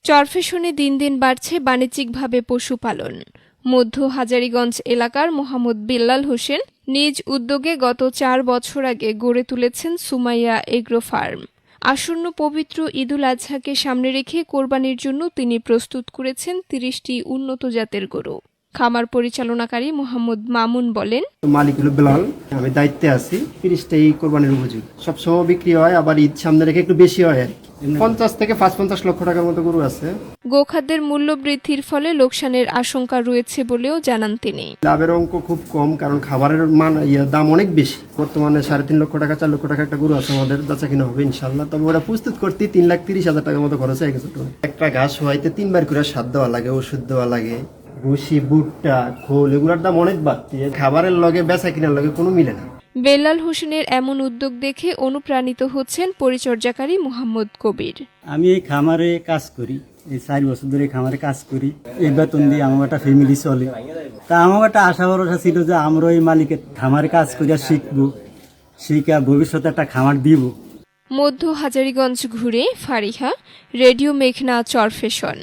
চরফ্যাশনে দিন দিন বাড়ছে বাণিজ্যিকভাবে পশুপালন। মধ্য হাজারীগঞ্জ এলাকার মোহাম্মদ বিল্লাল হোসেন নিজ উদ্যোগে গত 4 বছর আগে গড়ে তুলেছেন সুমাইয়া এগ্রো ফার্ম। আসন্ন পবিত্র ঈদুল আজহাকে সামনে রেখে কোরবানির জন্য তিনি প্রস্তুত করেছেন 30টি উন্নত জাতের গরু। খামার পরিচালনাকারী মোহাম্মদ মামুন বলেন, মালিক হলো বেলাল, আমি দায়িত্বে আছি। 30টাই কোরবানির উপযোগী, সবসময় বিক্রি হয়, আবার ঈদ সামনে রেখে একটু বেশি হয় আর 50 থেকে 55 লক্ষ টাকার মতো গরু আছে। গোখাদ্যের মূল্য বৃদ্ধির ফলে লোকসানের আশঙ্কা রয়েছে বলেও জানান তিনি। লাভের অঙ্ক খুব কম, কারণ খাবারের মান দাম অনেক বেশি। বর্তমানে 3.5 লক্ষ টাকা 4 লক্ষ টাকা একটা গরু আছে আমাদের, বেচা কিনা হবে ইনশাল্লাহ। তবে ওরা প্রস্তুত করতে 3,30,000 টাকার মতো খরচ হয়ে গেছে। একটা ঘাস হওয়াইতে 3বার করে সার দেওয়া লাগে, ওষুধ দেওয়া লাগে, ভুসি, ভুট্টা, খোল, এগুলোর দাম অনেক বাড়তি। খাবারের লগে বেচা কিনার লগে কোনো মিলে না। বেল্লাল হোসেনের এমন উদ্যোগ দেখে অনুপ্রাণিত হচ্ছেন পরিচর্যাকারী মোহাম্মদ কবির। আমি এই খামারে কাজ করি, এই 4 বছর ধরে খামারে কাজ করি। এই বেতন দিয়ে আমার একটা ফ্যামিলি চলে। তা আমার একটা আশা ভরসা ছিল যে আমরা এই মালিকের খামারে কাজ করিয়া শিখবো, শিখা ভবিষ্যতে একটা খামার দিব। মধ্য হাজারীগঞ্জ ঘুরে ফারিহা, রেডিও মেঘনা, চরফ্যাশন।